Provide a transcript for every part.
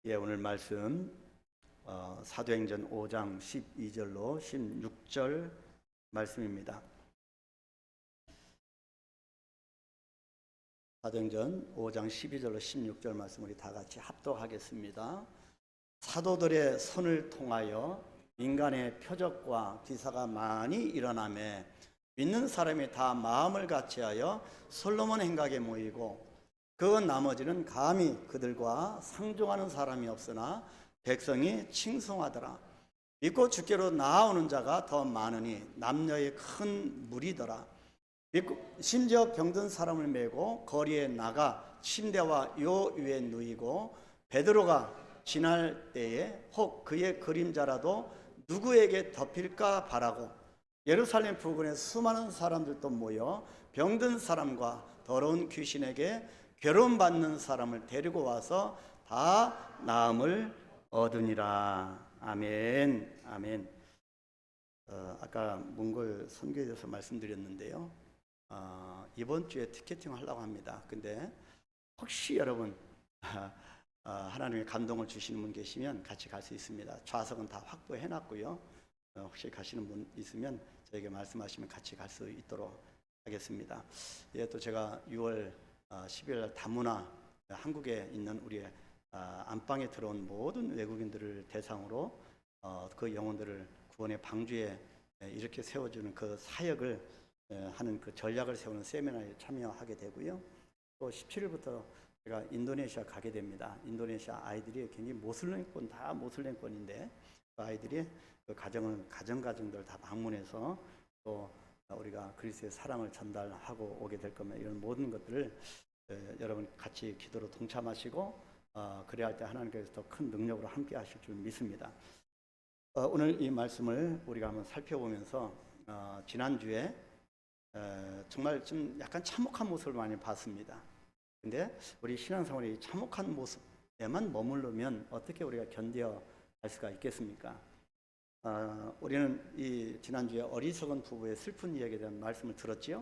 오늘 말씀 사도행전 5장 12절로 16절 말씀입니다. 사도행전 5장 12절로 16절 말씀 우리 다 같이 합독하겠습니다. 사도들의 손을 통하여 민간의 표적과 기사가 많이 일어나매 믿는 사람이 다 마음을 같이하여 솔로몬 행각에 모이고 그 나머지는 감히 그들과 상종하는 사람이 없으나 백성이 칭송하더라. 믿고 주께로 나아오는 자가 더 많으니 남녀의 큰 무리더라. 심지어 병든 사람을 메고 거리에 나가 침대와 요 위에 누이고 베드로가 지날 때에 혹 그의 그림자라도 누구에게 덮일까 바라고 예루살렘 부근에 수많은 사람들도 모여 병든 사람과 더러운 귀신에게 괴로움받는 사람을 데리고 와서 다 나음을 얻으니라. 아멘. 아멘. 아까 몽골 선교에 대해서 말씀드렸는데요. 이번 주에 티켓팅 하려고 합니다. 근데 혹시 여러분 하나님의 감동을 주시는 분 계시면 같이 갈 수 있습니다. 좌석은 다 확보해 놨고요. 혹시 가시는 분 있으면 저에게 말씀하시면 같이 갈 수 있도록 하겠습니다. 또 제가 6월 12일 다문화 한국에 있는 우리 안방에 들어온 모든 외국인들을 대상으로 그 영혼들을 구원의 방주에 이렇게 세워주는 그 사역을 하는 그 전략을 세우는 세미나에 참여하게 되고요. 또 17일부터 제가 인도네시아 가게 됩니다. 인도네시아 아이들이 굉장히 모슬렘권, 다 모슬렘권인데 그 아이들이 그 가정들 다 방문해서 또 우리가 그리스도의 사랑을 전달하고 오게 될 겁니다. 이런 모든 것들을 여러분 같이 기도로 동참하시고 그래야 할 때 하나님께서 더 큰 능력으로 함께 하실 줄 믿습니다. 오늘 이 말씀을 우리가 한번 살펴보면서 지난주에 정말 좀 약간 참혹한 모습을 많이 봤습니다. 근데 우리 신앙생활이 참혹한 모습에만 머무르면 어떻게 우리가 견뎌갈 수가 있겠습니까? 우리는 이 지난주에 어리석은 부부의 슬픈 이야기에 대한 말씀을 들었지요.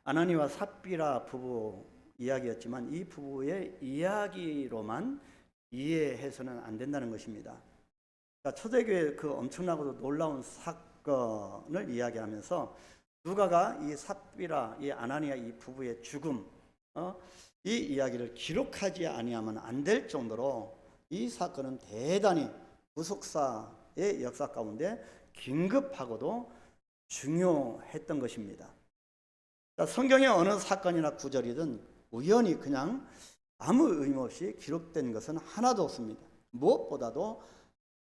아나니와 삽비라 부부 이야기였지만 이 부부의 이야기로만 이해해서는 안 된다는 것입니다. 그러니까 초대교회의 그 엄청나고도 놀라운 사건을 이야기하면서 누가가 이 삽비라, 이 아나니아 이 부부의 죽음, 이 이야기를 기록하지 아니하면 안 될 정도로 이 사건은 대단히 구속사의 역사 가운데 긴급하고도 중요했던 것입니다. 성경의 어느 사건이나 구절이든 우연히 그냥 아무 의미 없이 기록된 것은 하나도 없습니다. 무엇보다도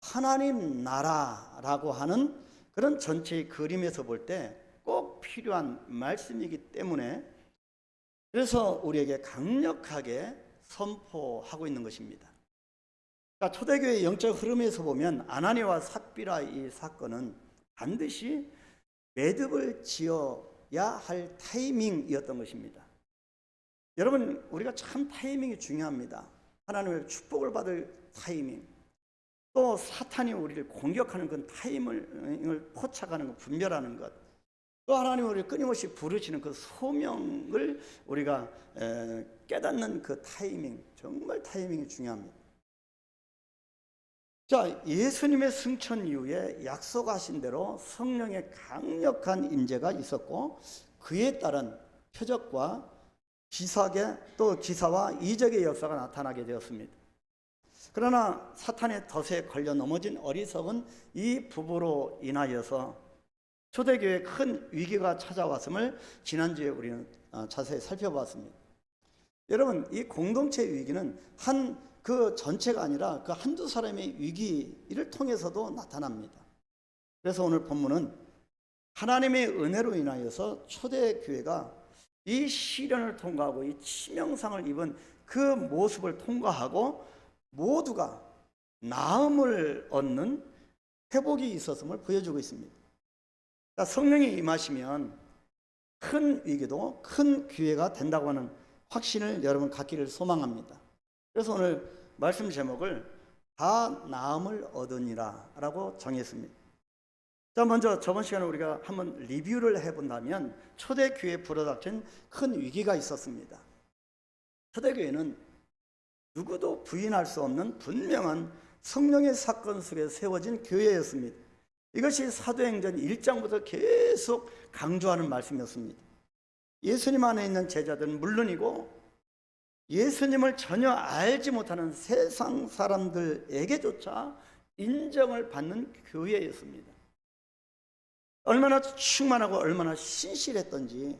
하나님 나라라고 하는 그런 전체의 그림에서 볼 때 꼭 필요한 말씀이기 때문에 그래서 우리에게 강력하게 선포하고 있는 것입니다. 그러니까 초대교회의 영적 흐름에서 보면 아나니와 삽비라 이 사건은 반드시 매듭을 지어야 할 타이밍이었던 것입니다. 여러분, 우리가 참 타이밍이 중요합니다. 하나님의 축복을 받을 타이밍, 또 사탄이 우리를 공격하는 그 타이밍을 포착하는 것, 분별하는 것, 또 하나님이 우리를 끊임없이 부르시는 그 소명을 우리가 깨닫는 그 타이밍, 정말 타이밍이 중요합니다. 자, 예수님의 승천 이후에 약속하신 대로 성령의 강력한 임재가 있었고 그에 따른 표적과 기사와 이적의 역사가 나타나게 되었습니다. 그러나 사탄의 덫에 걸려 넘어진 어리석은 이 부부로 인하여서 초대교회에 큰 위기가 찾아왔음을 지난주에 우리는 자세히 살펴봤습니다. 여러분, 이 공동체 위기는 그 전체가 아니라 그 한두 사람의 위기를 통해서도 나타납니다. 그래서 오늘 본문은 하나님의 은혜로 인하여서 초대교회가 이 시련을 통과하고 이 치명상을 입은 그 모습을 통과하고 모두가 나음을 얻는 회복이 있었음을 보여주고 있습니다. 그러니까 성령이 임하시면 큰 위기도 큰 기회가 된다고 하는 확신을 여러분 갖기를 소망합니다. 그래서 오늘 말씀 제목을 다 나음을 얻으니라 라고 정했습니다. 자, 먼저 저번 시간에 우리가 한번 리뷰를 해본다면 초대교회에 불어닥친 큰 위기가 있었습니다. 초대교회는 누구도 부인할 수 없는 분명한 성령의 사건 속에 세워진 교회였습니다. 이것이 사도행전 1장부터 계속 강조하는 말씀이었습니다. 예수님 안에 있는 제자들은 물론이고 예수님을 전혀 알지 못하는 세상 사람들에게조차 인정을 받는 교회였습니다. 얼마나 충만하고 얼마나 신실했던지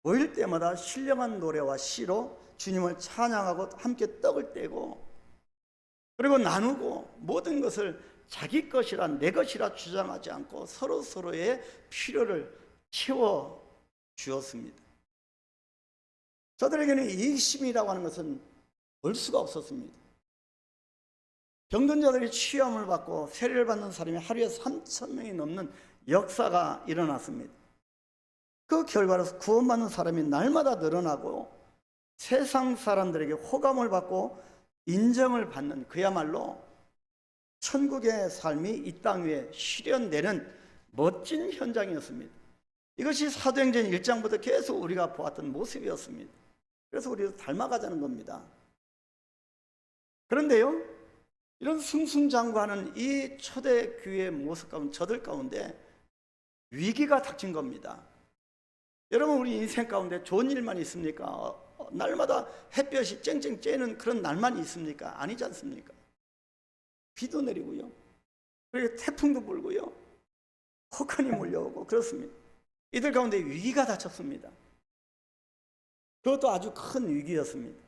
모일 때마다 신령한 노래와 시로 주님을 찬양하고 함께 떡을 떼고 그리고 나누고 모든 것을 자기 것이라 내 것이라 주장하지 않고 서로의 필요를 채워 주었습니다. 저들에게는 이익심이라고 하는 것은 볼 수가 없었습니다. 병든 자들이 치유함을 받고 세례를 받는 사람이 하루에 3,000명이 넘는 역사가 일어났습니다. 그 결과로 구원받는 사람이 날마다 늘어나고 세상 사람들에게 호감을 받고 인정을 받는 그야말로 천국의 삶이 이 땅 위에 실현되는 멋진 현장이었습니다. 이것이 사도행전 1장부터 계속 우리가 보았던 모습이었습니다. 그래서 우리도 닮아가자는 겁니다. 그런데요, 이런 승승장구하는 이 초대교회의 모습 가운데 저들 가운데 위기가 닥친 겁니다. 여러분, 우리 인생 가운데 좋은 일만 있습니까? 날마다 햇볕이 쨍쨍 쬐는 그런 날만 있습니까? 아니지 않습니까? 비도 내리고요, 그리고 태풍도 불고요, 혹한이 몰려오고 그렇습니다. 이들 가운데 위기가 닥쳤습니다. 그것도 아주 큰 위기였습니다.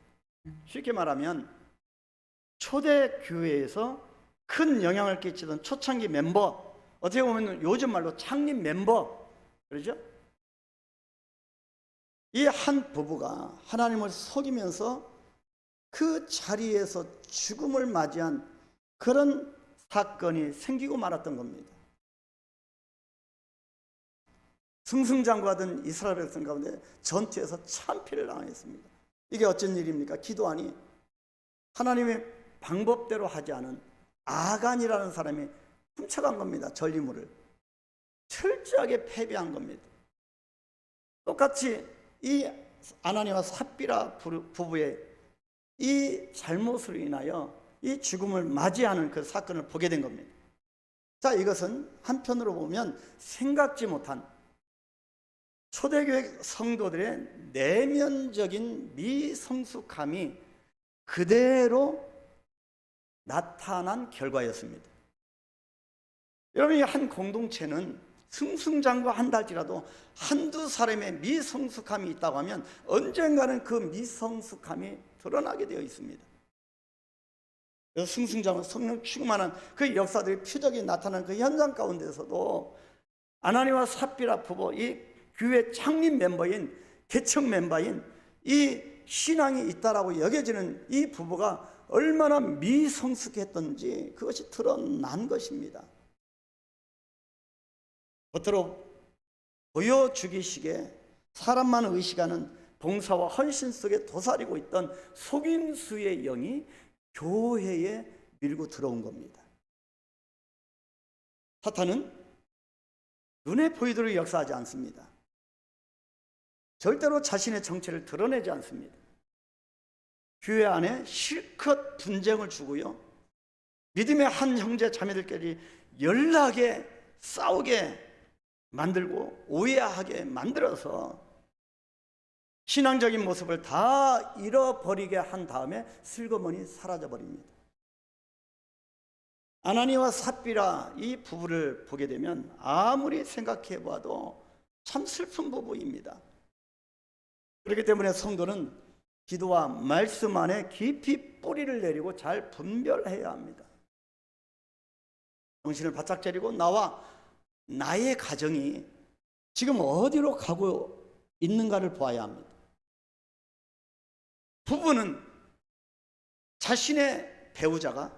쉽게 말하면 초대교회에서 큰 영향을 끼치던 초창기 멤버, 어떻게 보면 요즘 말로 창립 멤버, 그러죠? 이 한 부부가 하나님을 속이면서 그 자리에서 죽음을 맞이한 그런 사건이 생기고 말았던 겁니다. 승승장구하던 이스라엘 백성 가운데 전투에서 참패를 당했습니다. 이게 어쩐 일입니까? 기도하니 하나님의 방법대로 하지 않은 아간이라는 사람이 훔쳐간 겁니다. 전리물을 철저하게 패배한 겁니다. 똑같이 이 아나니와 삽비라 부부의 이 잘못으로 인하여 이 죽음을 맞이하는 그 사건을 보게 된 겁니다. 자, 이것은 한편으로 보면 생각지 못한 초대교회 성도들의 내면적인 미성숙함이 그대로 나타난 결과였습니다. 여러분, 이 한 공동체는 승승장구한다 할지라도 한두 사람의 미성숙함이 있다고 하면 언젠가는 그 미성숙함이 드러나게 되어 있습니다. 그래서 승승장구 성령 충만한 그 역사들이 표적이 나타나는 그 현장 가운데서도 아나니와 삽비라 부부, 이 교회 창립 멤버인 개척 멤버인 이 신앙이 있다라고 여겨지는 이 부부가 얼마나 미성숙했던지 그것이 드러난 것입니다. 겉으로 보여주기식에 사람만 의식하는 봉사와 헌신 속에 도사리고 있던 속임수의 영이 교회에 밀고 들어온 겁니다. 사탄은 눈에 보이도록 역사하지 않습니다. 절대로 자신의 정체를 드러내지 않습니다. 교회 안에 실컷 분쟁을 주고요, 믿음의 한 형제 자매들끼리 연락에 싸우게 만들고 오해하게 만들어서 신앙적인 모습을 다 잃어버리게 한 다음에 슬그머니 사라져버립니다. 아나니와 삽비라 이 부부를 보게 되면 아무리 생각해 봐도 참 슬픈 부부입니다. 그렇기 때문에 성도는 기도와 말씀 안에 깊이 뿌리를 내리고 잘 분별해야 합니다. 정신을 바짝 차리고 나와 나의 가정이 지금 어디로 가고 있는가를 보아야 합니다. 부부는 자신의 배우자가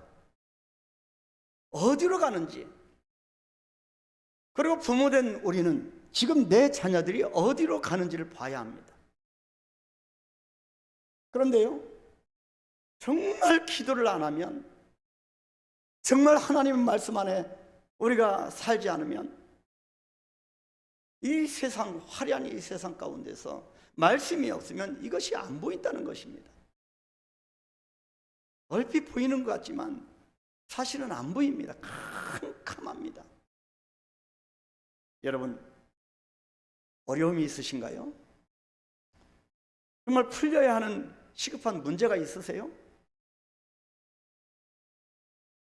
어디로 가는지, 그리고 부모된 우리는 지금 내 자녀들이 어디로 가는지를 봐야 합니다. 그런데요, 정말 기도를 안 하면, 정말 하나님의 말씀 안에 우리가 살지 않으면 이 세상, 화려한 이 세상 가운데서 말씀이 없으면 이것이 안 보인다는 것입니다. 얼핏 보이는 것 같지만 사실은 안 보입니다. 캄캄합니다. 여러분, 어려움이 있으신가요? 정말 풀려야 하는 시급한 문제가 있으세요?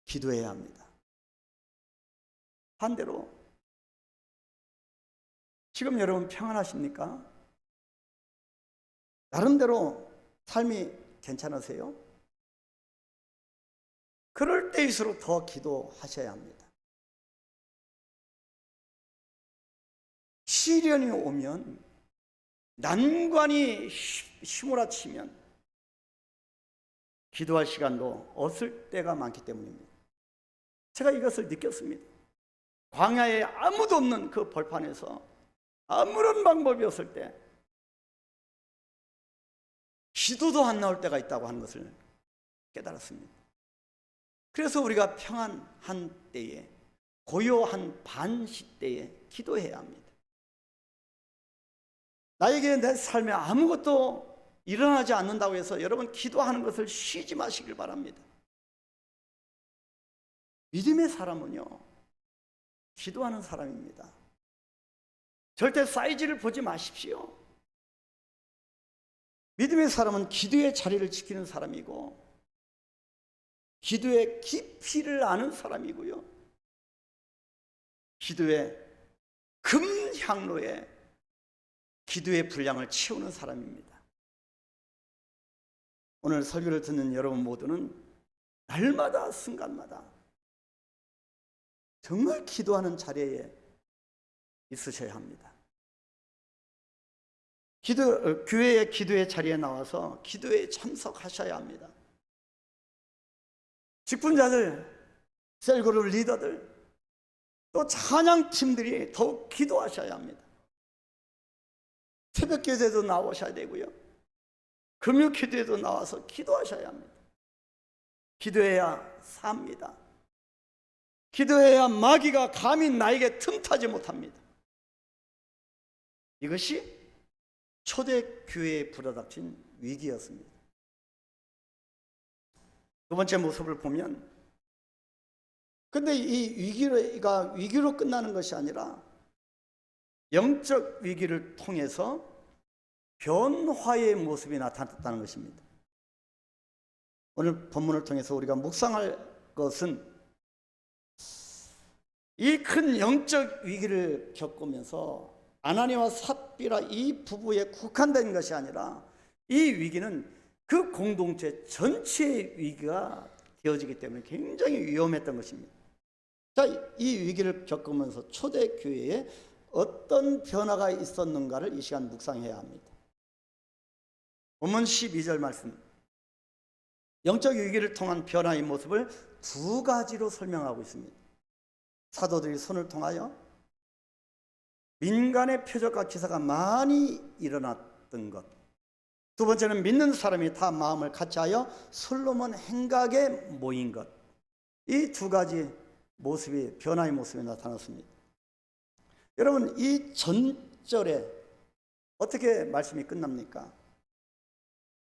기도해야 합니다. 반대로 지금 여러분 평안하십니까? 나름대로 삶이 괜찮으세요? 그럴 때일수록 더 기도하셔야 합니다. 시련이 오면, 난관이 휘몰아치면 기도할 시간도 없을 때가 많기 때문입니다. 제가 이것을 느꼈습니다. 광야에 아무도 없는 그 벌판에서 아무런 방법이 없을 때 기도도 안 나올 때가 있다고 하는 것을 깨달았습니다. 그래서 우리가 평안한 때에, 고요한 반시 때에 기도해야 합니다. 나에게 내 삶에 아무것도 일어나지 않는다고 해서 여러분 기도하는 것을 쉬지 마시길 바랍니다. 믿음의 사람은요, 기도하는 사람입니다. 절대 사이즈를 보지 마십시오. 믿음의 사람은 기도의 자리를 지키는 사람이고, 기도의 깊이를 아는 사람이고요, 기도의 금향로에 기도의 분량을 채우는 사람입니다. 오늘 설교를 듣는 여러분 모두는 날마다 순간마다 정말 기도하는 자리에 있으셔야 합니다. 교회의 기도의 자리에 나와서 기도에 참석하셔야 합니다. 직분자들, 셀그룹 리더들, 또 찬양팀들이 더욱 기도하셔야 합니다. 새벽 기도에도 나오셔야 되고요, 금요 기도에도 나와서 기도하셔야 합니다. 기도해야 삽니다. 기도해야 마귀가 감히 나에게 틈타지 못합니다. 이것이 초대교회에 불어닥친 위기였습니다. 두 번째 모습을 보면, 근데 이 위기가 위기로 끝나는 것이 아니라 영적 위기를 통해서 변화의 모습이 나타났다는 것입니다. 오늘 본문을 통해서 우리가 묵상할 것은 이 큰 영적 위기를 겪으면서 아나니와 삽비라 이 부부에 국한된 것이 아니라 이 위기는 그 공동체 전체의 위기가 되어지기 때문에 굉장히 위험했던 것입니다. 자, 이 위기를 겪으면서 초대교회에 어떤 변화가 있었는가를 이 시간 묵상해야 합니다. 본문 12절 말씀, 영적 위기를 통한 변화의 모습을 두 가지로 설명하고 있습니다. 사도들이 손을 통하여 민간의 표적과 기사가 많이 일어났던 것, 두 번째는 믿는 사람이 다 마음을 같이하여 솔로몬 행각에 모인 것, 이 두 가지 모습이, 변화의 모습이 나타났습니다. 여러분, 이 전절에 어떻게 말씀이 끝납니까?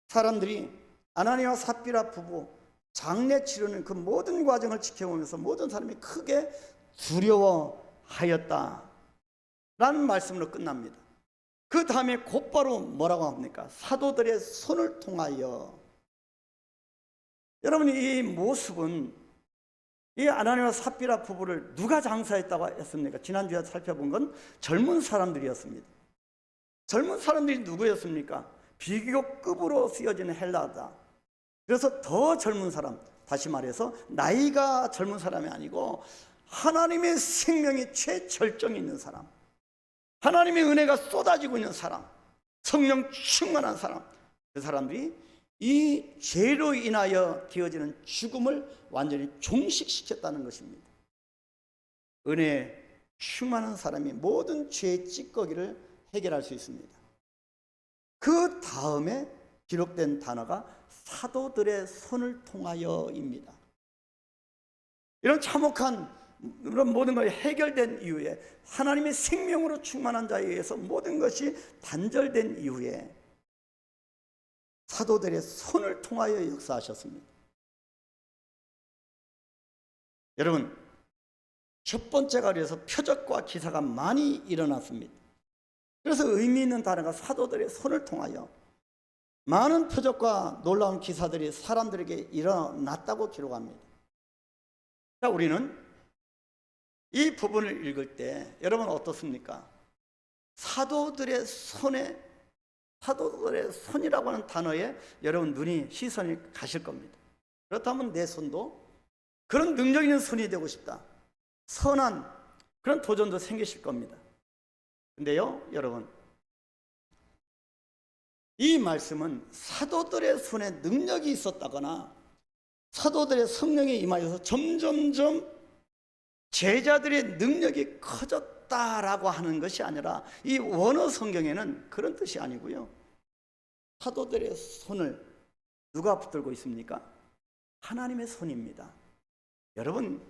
사람들이 아나니와 삽비라 부부 장례 치르는 그 모든 과정을 지켜보면서 모든 사람이 크게 두려워하였다 라는 말씀으로 끝납니다. 그 다음에 곧바로 뭐라고 합니까? 사도들의 손을 통하여. 여러분, 이 모습은 이 아나니와 삽비라 부부를 누가 장사했다고 했습니까? 지난주에 살펴본 건 젊은 사람들이었습니다. 젊은 사람들이 누구였습니까? 비교급으로 쓰여지는 헬라다. 그래서 더 젊은 사람, 다시 말해서 나이가 젊은 사람이 아니고 하나님의 생명이 최절정에 있는 사람, 하나님의 은혜가 쏟아지고 있는 사람, 성령 충만한 사람, 그 사람들이 이 죄로 인하여 되어지는 죽음을 완전히 종식시켰다는 것입니다. 은혜에 충만한 사람이 모든 죄의 찌꺼기를 해결할 수 있습니다. 그 다음에 기록된 단어가 사도들의 손을 통하여입니다. 이런 참혹한 이런 모든 것이 해결된 이후에, 하나님의 생명으로 충만한 자에 의해서 모든 것이 단절된 이후에 사도들의 손을 통하여 역사하셨습니다. 여러분, 첫 번째가 그래서 표적과 기사가 많이 일어났습니다. 그래서 의미 있는 단어가 사도들의 손을 통하여 많은 표적과 놀라운 기사들이 사람들에게 일어났다고 기록합니다. 자, 우리는 이 부분을 읽을 때 여러분 어떻습니까? 사도들의 손이라고 하는 단어에 여러분 시선이 가실 겁니다. 그렇다면 내 손도 그런 능력 있는 손이 되고 싶다. 선한 그런 도전도 생기실 겁니다. 근데요, 여러분, 이 말씀은 사도들의 손에 능력이 있었다거나 사도들의 성령에 임하여서 점점점 제자들의 능력이 커졌다라고 하는 것이 아니라 이 원어 성경에는 그런 뜻이 아니고요. 사도들의 손을 누가 붙들고 있습니까? 하나님의 손입니다. 여러분,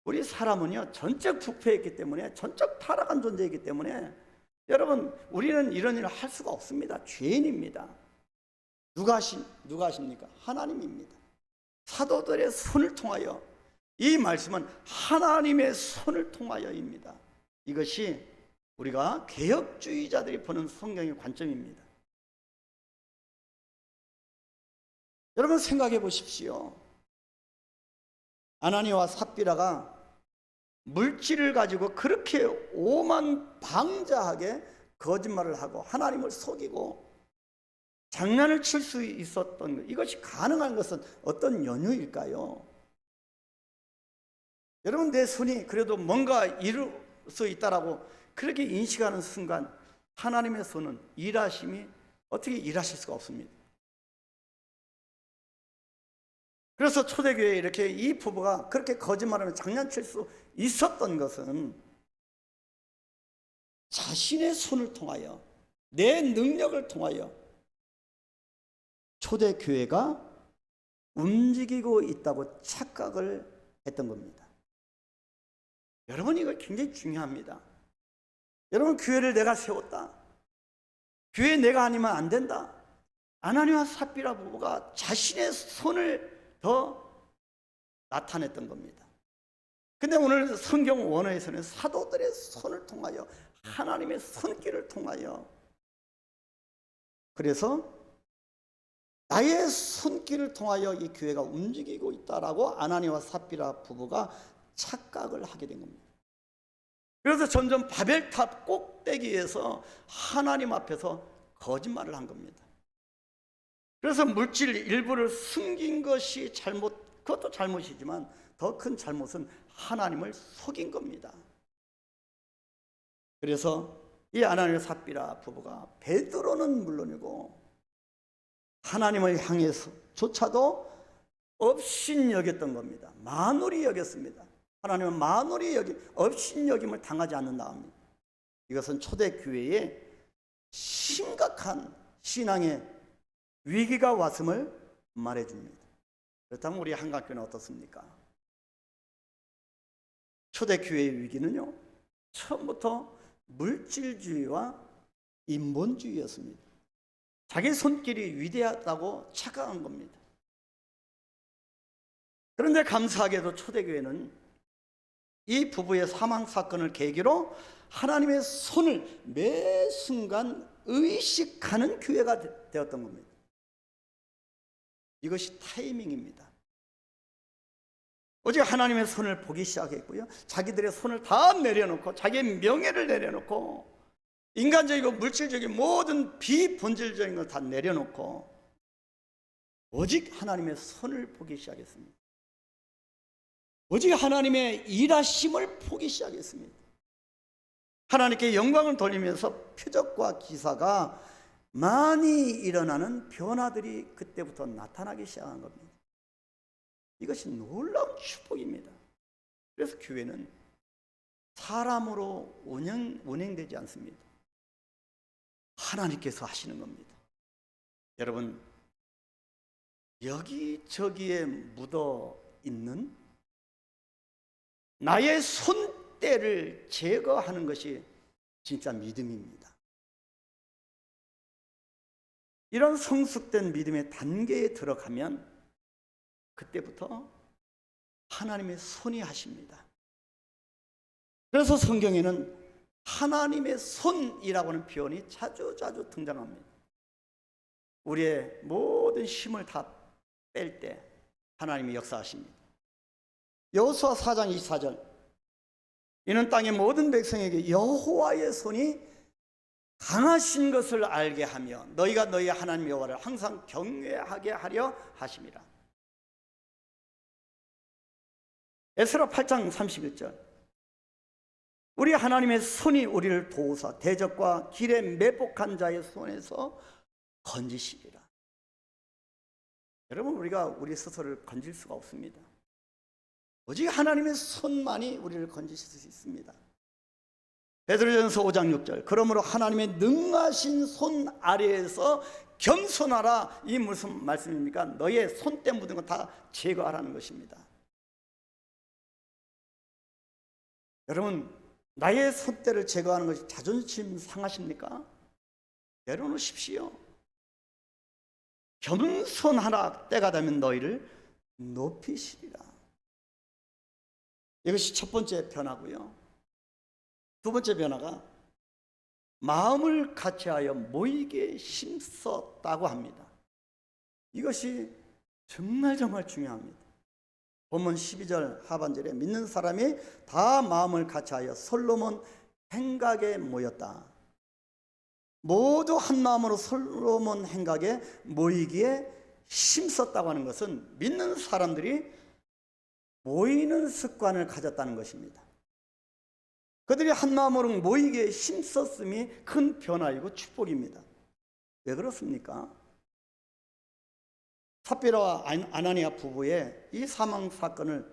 우리 사람은요, 전적 부패했기 때문에, 전적 타락한 존재이기 때문에 여러분, 우리는 이런 일을 할 수가 없습니다. 죄인입니다. 누가 하십니까? 하나님입니다. 사도들의 손을 통하여, 이 말씀은 하나님의 손을 통하여입니다. 이것이 우리가 개혁주의자들이 보는 성경의 관점입니다. 여러분 생각해 보십시오. 아나니아와 삽비라가 물질을 가지고 그렇게 오만방자하게 거짓말을 하고 하나님을 속이고 장난을 칠 수 있었던 것, 이것이 가능한 것은 어떤 연유일까요? 여러분, 내 손이 그래도 뭔가 이룰 수 있다라고 그렇게 인식하는 순간 하나님의 손은 일하심이 어떻게 일하실 수가 없습니다. 그래서 초대교회에 이렇게 이 부부가 그렇게 거짓말하며 장난칠 수 있었던 것은 자신의 손을 통하여, 내 능력을 통하여 초대교회가 움직이고 있다고 착각을 했던 겁니다. 여러분, 이거 굉장히 중요합니다. 여러분, 교회를 내가 세웠다, 교회 내가 아니면 안 된다, 아나니아와 삽비라 부부가 자신의 손을 더 나타냈던 겁니다. 근데 오늘 성경 원어에서는 사도들의 손을 통하여, 하나님의 손길을 통하여, 그래서 나의 손길을 통하여 이 교회가 움직이고 있다라고 아나니아와 삽비라 부부가 착각을 하게 된 겁니다. 그래서 점점 바벨탑 꼭대기에서 하나님 앞에서 거짓말을 한 겁니다. 그래서 물질 일부를 숨긴 것이 그것도 잘못이지만 더 큰 잘못은 하나님을 속인 겁니다. 그래서 이 아나니아 삽비라 부부가 베드로는 물론이고 하나님을 향해서조차도 업신여겼던 겁니다. 만홀히 여겼습니다. 하나님은 만홀히 업신여김을 당하지 않는다 합니다. 이것은 초대교회에 심각한 신앙의 위기가 왔음을 말해줍니다. 그렇다면 우리 한강교회는 어떻습니까? 초대교회의 위기는요, 처음부터 물질주의와 인본주의였습니다. 자기 손길이 위대하다고 착각한 겁니다. 그런데 감사하게도 초대교회는 이 부부의 사망 사건을 계기로 하나님의 손을 매 순간 의식하는 교회가 되었던 겁니다. 이것이 타이밍입니다. 오직 하나님의 손을 보기 시작했고요, 자기들의 손을 다 내려놓고, 자기의 명예를 내려놓고, 인간적이고 물질적인 모든 비본질적인 걸 다 내려놓고 오직 하나님의 손을 보기 시작했습니다. 오직 하나님의 일하심을 보기 시작했습니다. 하나님께 영광을 돌리면서 표적과 기사가 많이 일어나는 변화들이 그때부터 나타나기 시작한 겁니다. 이것이 놀라운 축복입니다. 그래서 교회는 사람으로 운행되지 않습니다. 하나님께서 하시는 겁니다. 여러분, 여기저기에 묻어 있는 나의 손때를 제거하는 것이 진짜 믿음입니다. 이런 성숙된 믿음의 단계에 들어가면 그때부터 하나님의 손이 하십니다. 그래서 성경에는 하나님의 손이라고 하는 표현이 자주 등장합니다. 우리의 모든 힘을 다 뺄 때 하나님이 역사하십니다. 여호수아 4장 24절, 이는 땅의 모든 백성에게 여호와의 손이 강하신 것을 알게 하며 너희가 너희 하나님 여호와를 항상 경외하게 하려 하심이라. 에스라 8장 31절, 우리 하나님의 손이 우리를 도우사 대적과 길에 매복한 자의 손에서 건지시리라. 여러분, 우리가 우리 스스로를 건질 수가 없습니다. 오직 하나님의 손만이 우리를 건지실 수 있습니다. 베드로전서 5장 6절, 그러므로 하나님의 능하신 손 아래에서 겸손하라. 이 무슨 말씀입니까? 너의 손때 묻은 거 다 제거하라는 것입니다. 여러분, 나의 손때를 제거하는 것이 자존심 상하십니까? 내려놓으십시오. 겸손하라. 때가 되면 너희를 높이시리라. 이것이 첫 번째 변화고요. 두 번째 변화가 마음을 같이하여 모이게 힘썼다고 합니다. 이것이 정말 중요합니다. 본문 12절 하반절에 믿는 사람이 다 마음을 같이하여 솔로몬 행각에 모였다. 모두 한 마음으로 솔로몬 행각에 모이기에 힘썼다고 하는 것은 믿는 사람들이 모이는 습관을 가졌다는 것입니다. 그들이 한 마음으로 모이기에 힘썼음이 큰 변화이고 축복입니다. 왜 그렇습니까? 삽비라와 아나니아 부부의 이 사망 사건을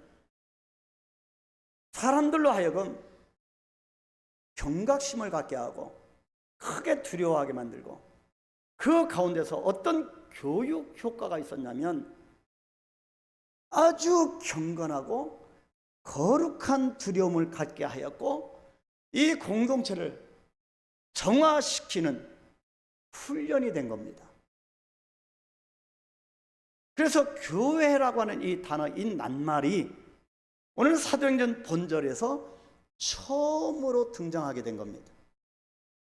사람들로 하여금 경각심을 갖게 하고 크게 두려워하게 만들고, 그 가운데서 어떤 교육 효과가 있었냐면 아주 경건하고 거룩한 두려움을 갖게 하였고, 이 공동체를 정화시키는 훈련이 된 겁니다. 그래서 교회라고 하는 이 단어, 이 낱말이 오늘 사도행전 본절에서 처음으로 등장하게 된 겁니다.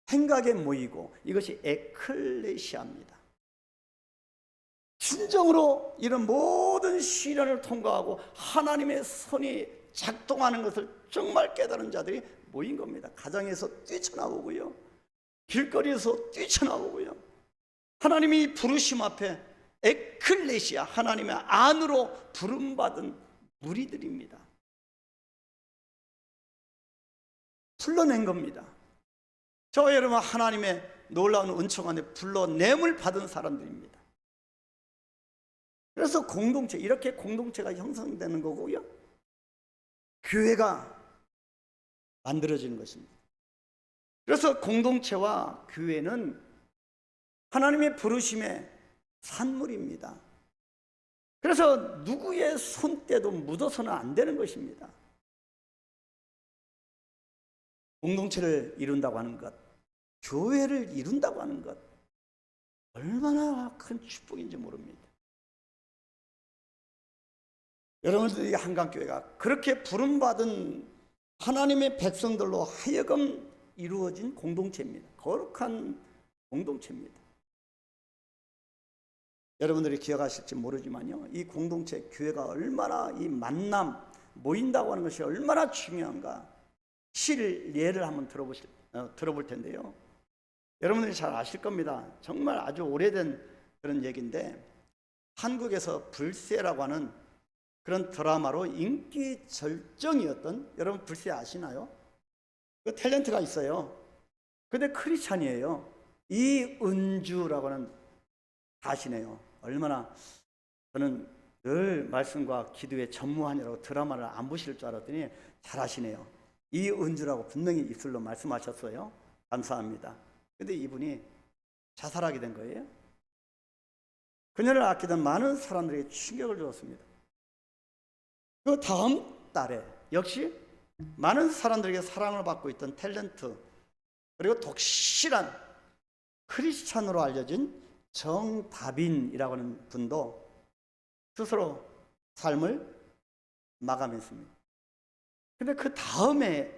행각에 모이고, 이것이 에클레시아입니다. 진정으로 이런 모든 시련을 통과하고 하나님의 손이 작동하는 것을 정말 깨달은 자들이 모인 겁니다. 가정에서 뛰쳐나오고요, 길거리에서 뛰쳐나오고요, 하나님이 부르심 앞에 에클레시아, 하나님의 안으로 부름받은 무리들입니다. 불러낸 겁니다. 저와 여러분, 하나님의 놀라운 은총 안에 불러냄을 받은 사람들입니다. 그래서 공동체, 이렇게 공동체가 형성되는 거고요, 교회가 만들어지는 것입니다. 그래서 공동체와 교회는 하나님의 부르심의 산물입니다. 그래서 누구의 손때도 묻어서는 안 되는 것입니다. 공동체를 이룬다고 하는 것, 교회를 이룬다고 하는 것, 얼마나 큰 축복인지 모릅니다. 여러분들이 한강교회가 그렇게 부름받은 하나님의 백성들로 하여금 이루어진 공동체입니다. 거룩한 공동체입니다. 여러분들이 기억하실지 모르지만요, 이 공동체, 교회가 얼마나 이 만남, 모인다고 하는 것이 얼마나 중요한가 실례를 한번 들어볼 텐데요, 여러분들이 잘 아실 겁니다. 정말 아주 오래된 그런 얘기인데, 한국에서 불새라고 하는 그런 드라마로 인기 절정이었던, 여러분 불새 아시나요? 그 탤런트가 있어요. 근데 크리스찬이에요. 이은주라고 하는, 아시네요. 얼마나 저는 늘 말씀과 기도에 전무하느라고 드라마를 안 보실 줄 알았더니 잘 아시네요. 이은주라고 분명히 입술로 말씀하셨어요. 감사합니다. 근데 이분이 자살하게 된 거예요. 그녀를 아끼던 많은 사람들에게 충격을 주었습니다. 그 다음 달에 역시 많은 사람들에게 사랑을 받고 있던 탤런트, 그리고 독실한 크리스찬으로 알려진 정다빈이라고 하는 분도 스스로 삶을 마감했습니다. 근데 그 다음에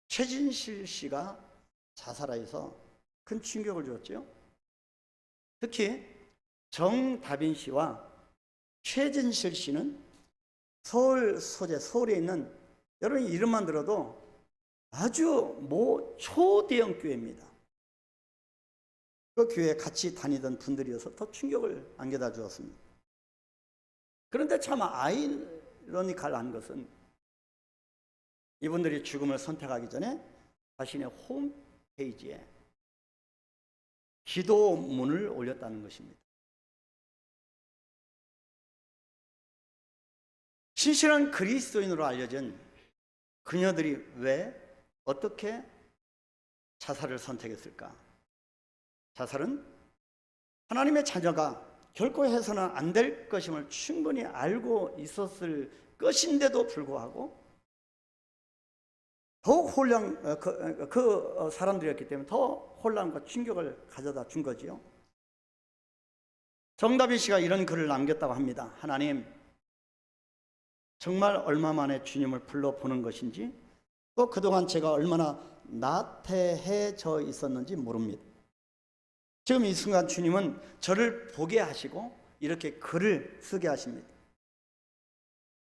최진실 씨가 자살해서 큰 충격을 주었죠. 특히 정다빈 씨와 최진실 씨는 서울 소재, 서울에 있는, 여러분 이름만 들어도 아주 초대형 교회입니다. 그 교회에 같이 다니던 분들이어서 더 충격을 안겨다 주었습니다. 그런데 참 아이러니컬한 것은 이분들이 죽음을 선택하기 전에 자신의 홈페이지에 기도문을 올렸다는 것입니다. 신실한 그리스도인으로 알려진 그녀들이 왜 어떻게 자살을 선택했을까? 자살은 하나님의 자녀가 결코 해서는 안 될 것임을 충분히 알고 있었을 것인데도 불구하고 더욱 그 사람들이었기 때문에 더 혼란과 충격을 가져다 준 거지요. 정다빈 씨가 이런 글을 남겼다고 합니다. 하나님, 정말 얼마 만에 주님을 불러보는 것인지, 또 그동안 제가 얼마나 나태해져 있었는지 모릅니다. 지금 이 순간 주님은 저를 보게 하시고 이렇게 글을 쓰게 하십니다.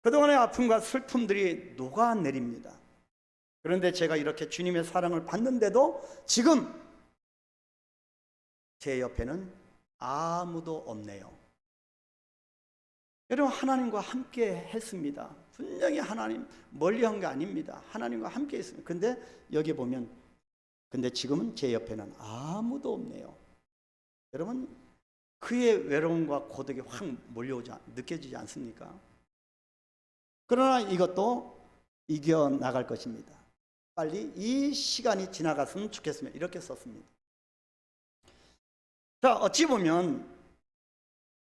그동안의 아픔과 슬픔들이 녹아내립니다. 그런데 제가 이렇게 주님의 사랑을 받는데도 지금 제 옆에는 아무도 없네요. 여러분, 하나님과 함께 했습니다. 분명히 하나님 멀리 한 게 아닙니다. 하나님과 함께 했습니다. 근데 여기 보면 근데 지금은 제 옆에는 아무도 없네요. 여러분, 그의 외로움과 고독이 확 느껴지지 않습니까? 그러나 이것도 이겨나갈 것입니다. 빨리 이 시간이 지나갔으면 좋겠습니다. 이렇게 썼습니다. 자, 어찌 보면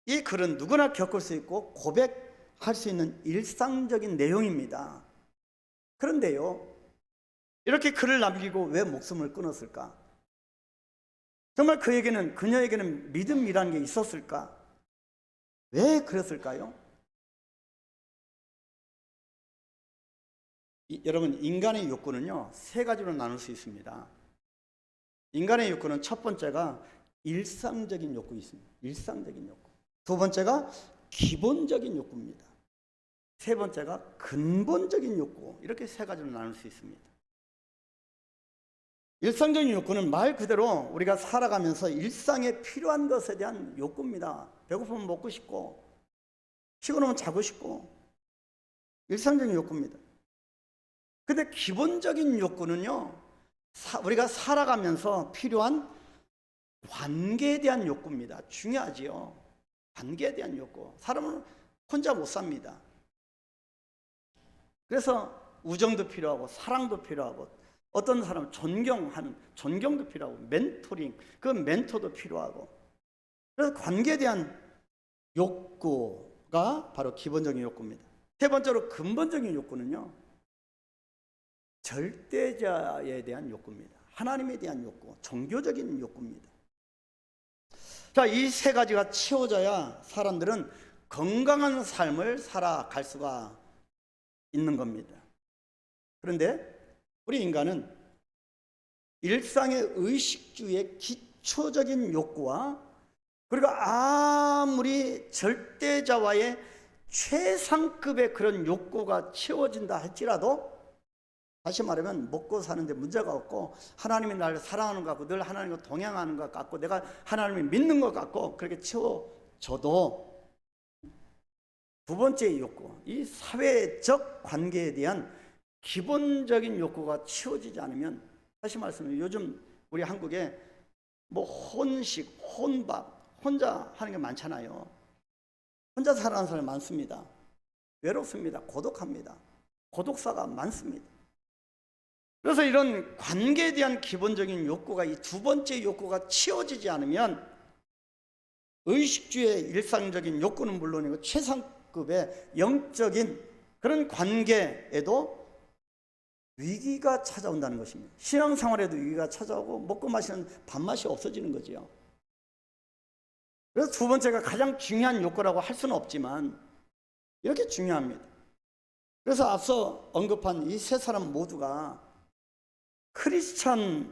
이 글은 누구나 겪을 수 있고 고백할 수 있는 일상적인 내용입니다. 그런데요, 이렇게 글을 남기고 왜 목숨을 끊었을까? 정말 그녀에게는 믿음이라는 게 있었을까? 왜 그랬을까요? 여러분, 인간의 욕구는요, 세 가지로 나눌 수 있습니다. 인간의 욕구는 첫 번째가 일상적인 욕구 있습니다. 일상적인 욕구. 두 번째가 기본적인 욕구입니다. 세 번째가 근본적인 욕구. 이렇게 세 가지로 나눌 수 있습니다. 일상적인 욕구는 말 그대로 우리가 살아가면서 일상에 필요한 것에 대한 욕구입니다. 배고프면 먹고 싶고, 피곤하면 자고 싶고, 일상적인 욕구입니다. 근데 기본적인 욕구는요, 우리가 살아가면서 필요한 관계에 대한 욕구입니다. 중요하지요. 관계에 대한 욕구. 사람은 혼자 못 삽니다. 그래서 우정도 필요하고 사랑도 필요하고, 어떤 사람은 존경도 필요하고, 멘토링, 그 멘토도 필요하고. 그래서 관계에 대한 욕구가 바로 기본적인 욕구입니다. 세 번째로 근본적인 욕구는요, 절대자에 대한 욕구입니다. 하나님에 대한 욕구, 종교적인 욕구입니다. 자, 이 세 가지가 채워져야 사람들은 건강한 삶을 살아갈 수가 있는 겁니다. 그런데 우리 인간은 일상의 의식주의 기초적인 욕구와, 그리고 아무리 절대자와의 최상급의 그런 욕구가 채워진다 할지라도, 다시 말하면 먹고 사는데 문제가 없고, 하나님이 나를 사랑하는 것 같고, 늘 하나님과 동행하는 것 같고, 내가 하나님을 믿는 것 같고, 그렇게 채워져도 두 번째 욕구, 이 사회적 관계에 대한 기본적인 욕구가 채워지지 않으면, 다시 말씀드리면 요즘 우리 한국에 혼식, 혼밥, 혼자 하는 게 많잖아요. 혼자 살아가는 사람이 많습니다. 외롭습니다. 고독합니다. 고독사가 많습니다. 그래서 이런 관계에 대한 기본적인 욕구가, 이 두 번째 욕구가 채워지지 않으면 의식주의 일상적인 욕구는 물론이고 최상급의 영적인 그런 관계에도 위기가 찾아온다는 것입니다. 신앙생활에도 위기가 찾아오고, 먹고 마시는 밥맛이 없어지는 거죠. 그래서 두 번째가 가장 중요한 욕구라고 할 수는 없지만, 이렇게 중요합니다. 그래서 앞서 언급한 이 세 사람 모두가 크리스찬으로서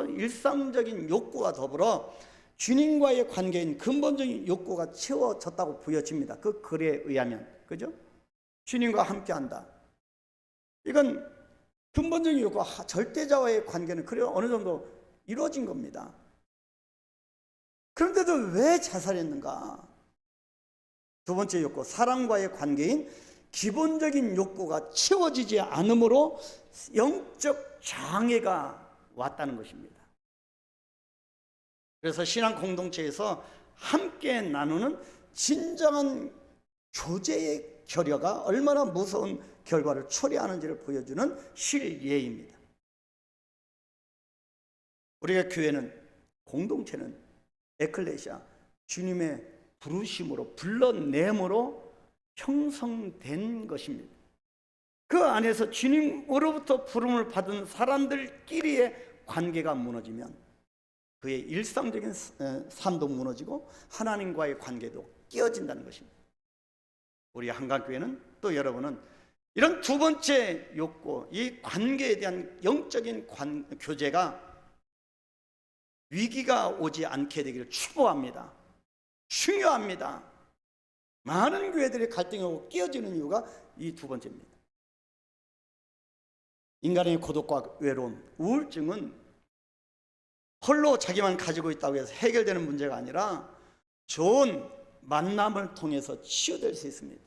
일상적인 욕구와 더불어 주님과의 관계인 근본적인 욕구가 채워졌다고 보여집니다. 그 글에 의하면. 그죠? 주님과 함께한다. 이건 근본적인 욕구와 절대자와의 관계는 그래 어느 정도 이루어진 겁니다. 그런데도 왜 자살했는가? 두 번째 욕구, 사랑과의 관계인 기본적인 욕구가 채워지지 않으므로 영적 장애가 왔다는 것입니다. 그래서 신앙 공동체에서 함께 나누는 진정한 교제의 결여가 얼마나 무서운 결과를 초래하는지를 보여주는 실예입니다. 우리가 교회는, 공동체는 에클레시아, 주님의 부르심으로, 불러냄으로 형성된 것입니다. 그 안에서 주님으로부터 부름을 받은 사람들끼리의 관계가 무너지면 그의 일상적인 삶도 무너지고 하나님과의 관계도 깨어진다는 것입니다. 우리 한강교회는, 또 여러분은 이런 두 번째 욕구, 이 관계에 대한 영적인 교제가 위기가 오지 않게 되기를 축복합니다. 중요합니다. 많은 교회들이 갈등이 오고 깨어지는 이유가 이 두 번째입니다. 인간의 고독과 외로움, 우울증은 홀로 자기만 가지고 있다고 해서 해결되는 문제가 아니라 좋은 만남을 통해서 치유될 수 있습니다.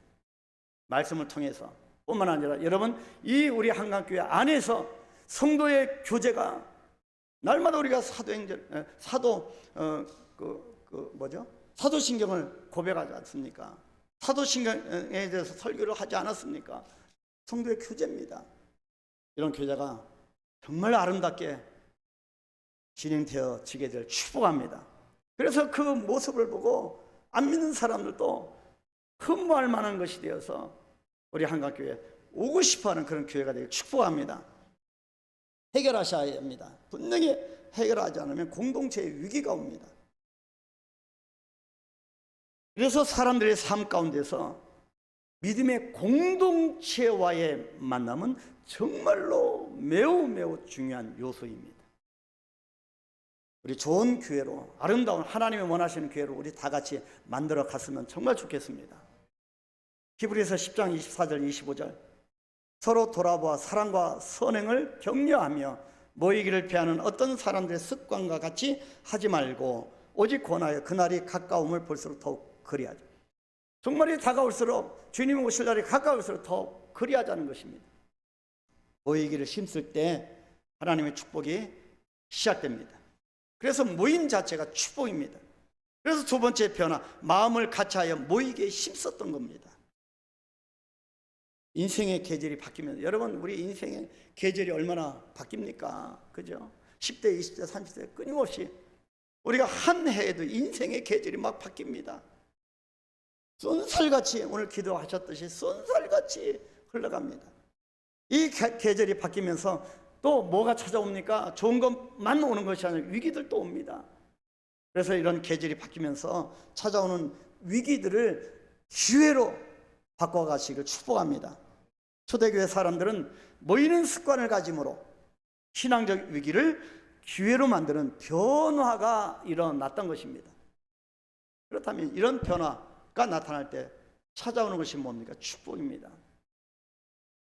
말씀을 통해서 뿐만 아니라 여러분, 이 우리 한강교회 안에서 성도의 교제가 날마다 우리가 사도신경을 고백하지 않습니까? 사도신경에 대해서 설교를 하지 않았습니까? 성도의 교제입니다. 이런 교제가 정말 아름답게 진행되어지게 될 축복합니다. 그래서 그 모습을 보고 안 믿는 사람들도 흠모할 만한 것이 되어서 우리 한강교회 오고 싶어하는 그런 교회가 되길 축복합니다. 해결하셔야 합니다. 분명히 해결하지 않으면 공동체의 위기가 옵니다. 그래서 사람들의 삶 가운데서 믿음의 공동체와의 만남은 정말로 매우 중요한 요소입니다. 우리 좋은 교회로, 아름다운 하나님이 원하시는 교회로 우리 다 같이 만들어 갔으면 정말 좋겠습니다. 히브리서 10장 24절 25절, 서로 돌아보아 사랑과 선행을 격려하며 모이기를 피하는 어떤 사람들의 습관과 같이 하지 말고 오직 권하여 그날이 가까움을 볼수록 더욱 그리하자. 종말이 다가올수록, 주님이 오실 날이 가까울수록 더 그리하자는 것입니다. 모이기를 힘쓸 때 하나님의 축복이 시작됩니다. 그래서 모임 자체가 축복입니다. 그래서 두 번째 변화, 마음을 같이하여 모이기에 힘썼던 겁니다. 인생의 계절이 바뀌면, 여러분 우리 인생의 계절이 얼마나 바뀝니까? 그죠? 10대, 20대, 30대 끊임없이 우리가 한 해에도 인생의 계절이 막 바뀝니다. 쏜살같이, 오늘 기도하셨듯이 쏜살같이 흘러갑니다. 이 계절이 바뀌면서 또 뭐가 찾아옵니까? 좋은 것만 오는 것이 아니라 위기들도 옵니다. 그래서 이런 계절이 바뀌면서 찾아오는 위기들을 기회로 바꿔가시기를 축복합니다. 초대교회 사람들은 모이는 습관을 가짐으로 신앙적 위기를 기회로 만드는 변화가 일어났던 것입니다. 그렇다면 이런 변화가 나타날 때 찾아오는 것이 뭡니까? 축복입니다.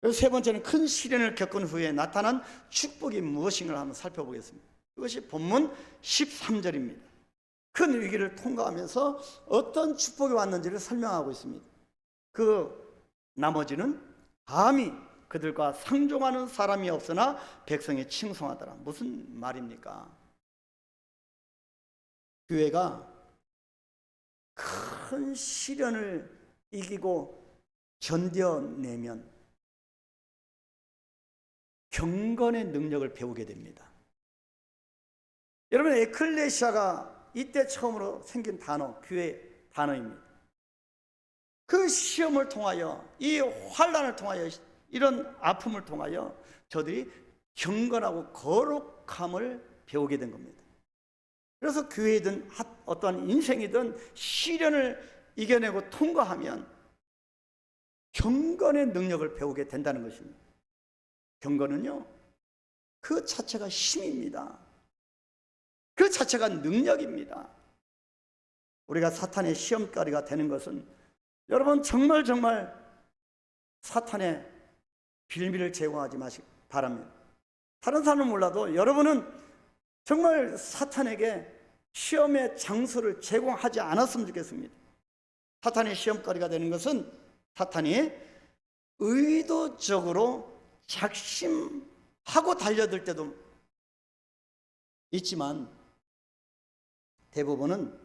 그래서 세 번째는 큰 시련을 겪은 후에 나타난 축복이 무엇인가를 한번 살펴보겠습니다. 그것이 본문 13절입니다. 큰 위기를 통과하면서 어떤 축복이 왔는지를 설명하고 있습니다. 그 나머지는 감히 그들과 상종하는 사람이 없으나 백성이 칭송하더라. 무슨 말입니까? 교회가 큰 시련을 이기고 견뎌내면 경건의 능력을 배우게 됩니다. 여러분, 에클레시아가 이때 처음으로 생긴 단어, 교회 단어입니다. 그 시험을 통하여, 이 환난을 통하여, 이런 아픔을 통하여 저들이 경건하고 거룩함을 배우게 된 겁니다. 그래서 교회이든 어떠한 인생이든 시련을 이겨내고 통과하면 경건의 능력을 배우게 된다는 것입니다. 경건은요, 그 자체가 힘입니다. 그 자체가 능력입니다. 우리가 사탄의 시험거리가 되는 것은 여러분 정말 사탄의 빌미를 제공하지 마시기 바랍니다. 다른 사람은 몰라도 여러분은 정말 사탄에게 시험의 장소를 제공하지 않았으면 좋겠습니다. 사탄의 시험거리가 되는 것은 사탄이 의도적으로 작심하고 달려들 때도 있지만 대부분은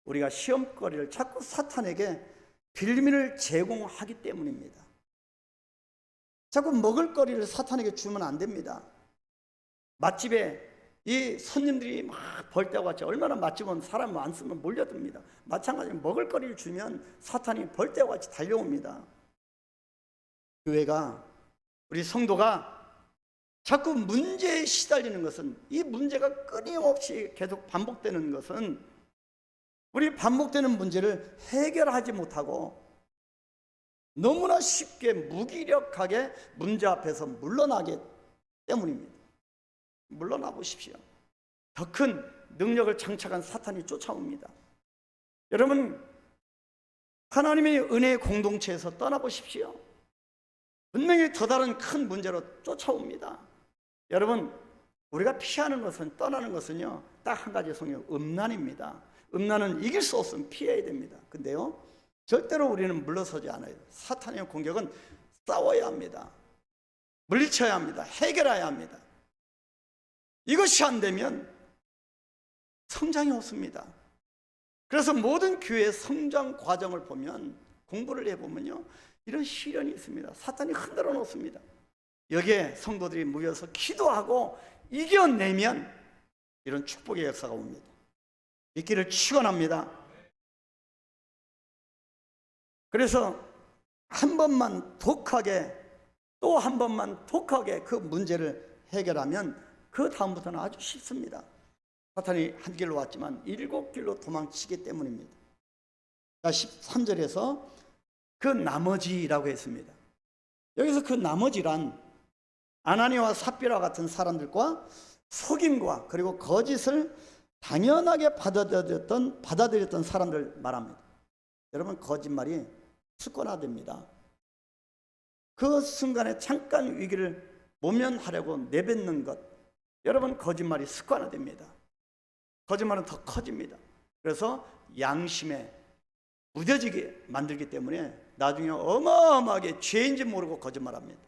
우리가 시험거리를 자꾸 사탄에게 빌미를 제공하기 때문입니다. 자꾸 먹을거리를 사탄에게 주면 안 됩니다. 맛집에 이 손님들이 막 벌떼와 같이 얼마나 맛집은 사람 많으면 몰려듭니다. 마찬가지로 먹을거리를 주면 사탄이 벌떼와 같이 달려옵니다. 교회가, 우리 성도가 자꾸 문제에 시달리는 것은, 이 문제가 끊임없이 계속 반복되는 것은 우리 반복되는 문제를 해결하지 못하고 너무나 쉽게 무기력하게 문제 앞에서 물러나기 때문입니다. 물러나 보십시오. 더 큰 능력을 장착한 사탄이 쫓아옵니다. 여러분, 하나님의 은혜의 공동체에서 떠나보십시오. 분명히 더 다른 큰 문제로 쫓아옵니다. 여러분, 우리가 피하는 것은, 떠나는 것은요, 딱 한 가지 성경, 음란입니다. 음란은 이길 수 없으면 피해야 됩니다. 근데요, 절대로 우리는 물러서지 않아요. 사탄의 공격은 싸워야 합니다. 물리쳐야 합니다. 해결해야 합니다. 이것이 안 되면 성장이 없습니다. 그래서 모든 교회의 성장 과정을 보면, 공부를 해보면요, 이런 시련이 있습니다. 사탄이 흔들어 놓습니다. 여기에 성도들이 모여서 기도하고 이겨내면 이런 축복의 역사가 옵니다. 믿기를 축원합니다. 그래서 한 번만 독하게, 또 한 번만 독하게 그 문제를 해결하면 그 다음부터는 아주 쉽습니다. 사탄이 한 길로 왔지만 7길로 도망치기 때문입니다. 13절에서 그 나머지라고 했습니다. 여기서 그 나머지란 아나니아와 삽비라 같은 사람들과 속임과 그리고 거짓을 당연하게 받아들였던 사람들 말합니다. 여러분, 거짓말이 습관화됩니다. 그 순간에 잠깐 위기를 모면하려고 내뱉는 것, 여러분, 거짓말이 습관화됩니다. 거짓말은 더 커집니다. 그래서 양심에 무뎌지게 만들기 때문에 나중에 어마어마하게 죄인지 모르고 거짓말합니다.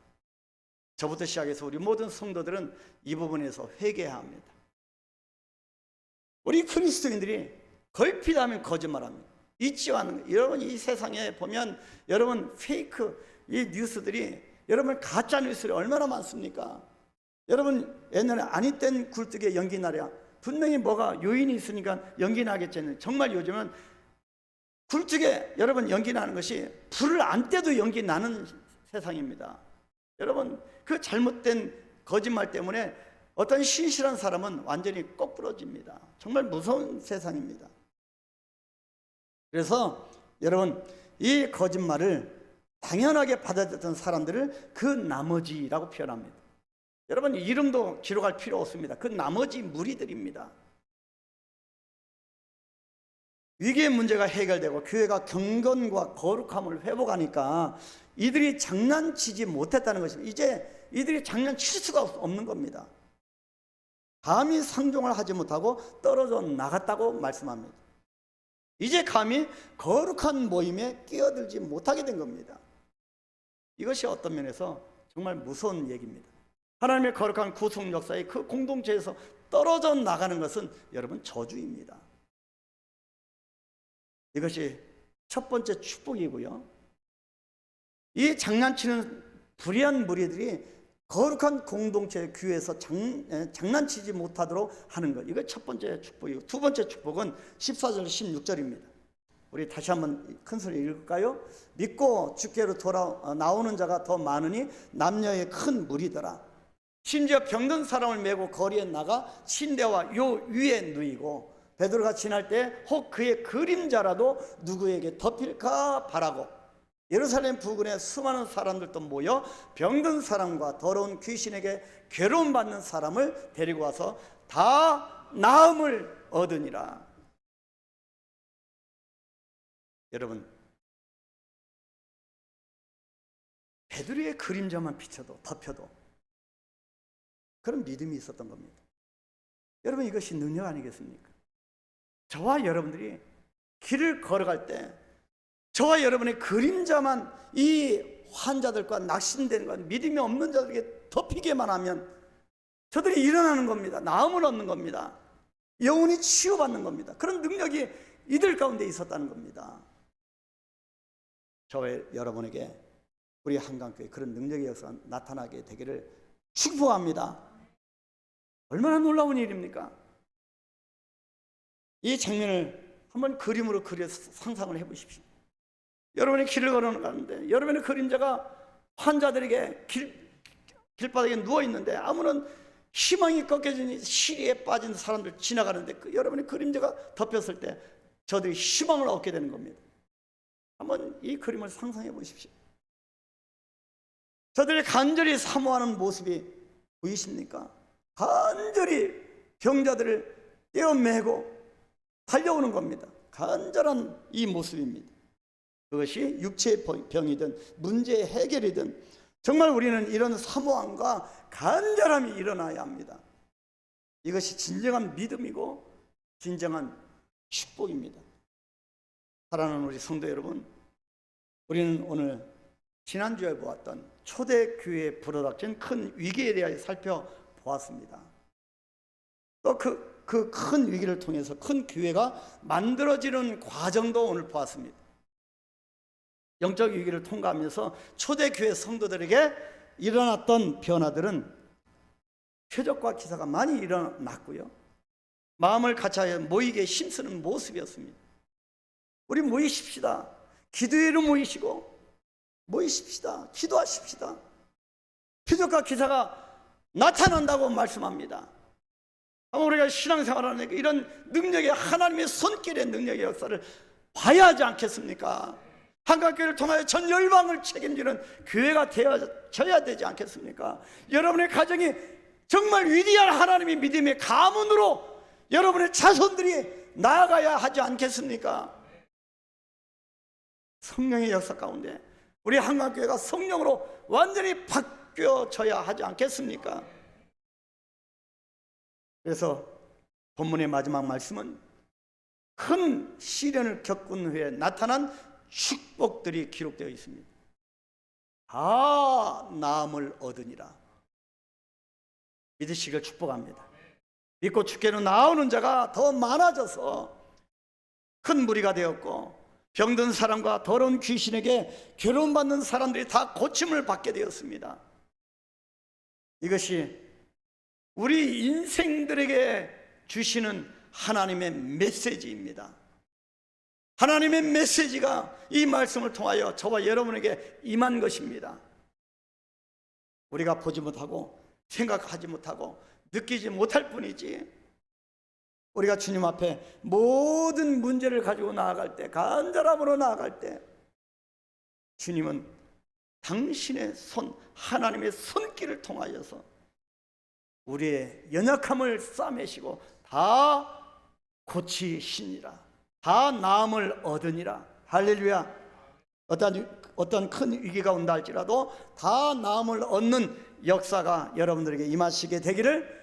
저부터 시작해서 우리 모든 성도들은 이 부분에서 회개해야 합니다. 우리 그리스도인들이 걸핏하면 거짓말합니다. 잊지도 않는, 여러분, 이 세상에 보면 여러분 페이크 이 뉴스들이, 여러분 가짜 뉴스들이 얼마나 많습니까? 여러분, 옛날에 아니 땐 굴뚝에 연기 나랴, 분명히 뭐가 요인이 있으니까 연기 나겠잖아요. 정말 요즘은 굴뚝에 여러분 연기 나는 것이 불을 안 떼도 연기 나는 세상입니다. 여러분, 그 잘못된 거짓말 때문에 어떤 신실한 사람은 완전히 거꾸러집니다. 정말 무서운 세상입니다. 그래서 여러분, 이 거짓말을 당연하게 받아들였던 사람들을 그 나머지라고 표현합니다. 여러분, 이름도 기록할 필요 없습니다. 그 나머지 무리들입니다. 위기의 문제가 해결되고 교회가 경건과 거룩함을 회복하니까 이들이 장난치지 못했다는 것입니다. 이제 이들이 장난칠 수가 없는 겁니다. 감히 상종을 하지 못하고 떨어져 나갔다고 말씀합니다. 이제 감히 거룩한 모임에 끼어들지 못하게 된 겁니다. 이것이 어떤 면에서 정말 무서운 얘기입니다. 하나님의 거룩한 구속 역사의 그 공동체에서 떨어져 나가는 것은 여러분 저주입니다. 이것이 첫 번째 축복이고요. 이 장난치는 불의한 무리들이 거룩한 공동체 교회에서 장난치지 못하도록 하는 것, 이거 첫 번째 축복이고, 두 번째 축복은 14절 16절입니다. 우리 다시 한번 큰 소리 읽을까요? 믿고 주께로 나오는 자가 더 많으니 남녀의 큰 무리더라. 심지어 병든 사람을 메고 거리에 나가 침대와 요 위에 누이고 베드로가 지날 때 혹 그의 그림자라도 누구에게 덮일까 바라고, 예루살렘 부근에 수많은 사람들도 모여 병든 사람과 더러운 귀신에게 괴로움 받는 사람을 데리고 와서 다 나음을 얻으니라. 여러분, 베드로의 그림자만 비춰도 덮여도 그런 믿음이 있었던 겁니다. 여러분, 이것이 능력 아니겠습니까? 저와 여러분들이 길을 걸어갈 때 저와 여러분의 그림자만 이 환자들과 낙심되는 것, 믿음이 없는 자들에게 덮이게만 하면 저들이 일어나는 겁니다. 나음을 얻는 겁니다. 영혼이 치유받는 겁니다. 그런 능력이 이들 가운데 있었다는 겁니다. 저와 여러분에게 우리 한강교회 그런 능력의 역사가 나타나게 되기를 축복합니다. 얼마나 놀라운 일입니까? 이 장면을 한번 그림으로 그려서 상상을 해보십시오. 여러분이 길을 걸어가는데 여러분의 그림자가 환자들에게 길바닥에 누워있는데 아무런 희망이 꺾여진 시리에 빠진 사람들 지나가는데 여러분의 그림자가 덮였을 때 저들이 희망을 얻게 되는 겁니다. 한번 이 그림을 상상해 보십시오. 저들이 간절히 사모하는 모습이 보이십니까? 간절히 병자들을 떼어매고 달려오는 겁니다. 간절한 이 모습입니다. 그것이 육체의 병이든 문제의 해결이든 정말 우리는 이런 사모함과 간절함이 일어나야 합니다. 이것이 진정한 믿음이고 진정한 축복입니다. 사랑하는 우리 성도 여러분, 우리는 오늘 지난주에 보았던 초대교회에 불어닥친 큰 위기에 대하여 살펴보았습니다. 또 그 큰 위기를 통해서 큰 교회가 만들어지는 과정도 오늘 보았습니다. 영적 위기를 통과하면서 초대교회 성도들에게 일어났던 변화들은 표적과 기사가 많이 일어났고요. 마음을 같이하여 모이게 힘쓰는 모습이었습니다. 우리 모이십시다. 기도회로 모이시고 모이십시다. 기도하십시다. 표적과 기사가 나타난다고 말씀합니다. 우리가 신앙생활하는 이런 능력의 하나님의 손길의 능력의 역사를 봐야 하지 않겠습니까? 한강교회를 통하여 전 열방을 책임지는 교회가 되어져야 되지 않겠습니까? 여러분의 가정이 정말 위대한 하나님의 믿음의 가문으로 여러분의 자손들이 나아가야 하지 않겠습니까? 성령의 역사 가운데 우리 한강교회가 성령으로 완전히 바뀌어져야 하지 않겠습니까? 그래서 본문의 마지막 말씀은 큰 시련을 겪은 후에 나타난 축복들이 기록되어 있습니다. 다 나음을 얻으니라. 믿으시길 축복합니다. 믿고 주께로 나오는 자가 더 많아져서 큰 무리가 되었고 병든 사람과 더러운 귀신에게 괴로움받는 사람들이 다 고침을 받게 되었습니다. 이것이 우리 인생들에게 주시는 하나님의 메시지입니다. 하나님의 메시지가 이 말씀을 통하여 저와 여러분에게 임한 것입니다. 우리가 보지 못하고 생각하지 못하고 느끼지 못할 뿐이지, 우리가 주님 앞에 모든 문제를 가지고 나아갈 때, 간절함으로 나아갈 때 주님은 당신의 손, 하나님의 손길을 통하여서 우리의 연약함을 싸매시고 다 고치시니라. 다 나음을 얻으니라. 할렐루야. 어떤 큰 위기가 온다 할지라도 다 나음을 얻는 역사가 여러분들에게 임하시게 되기를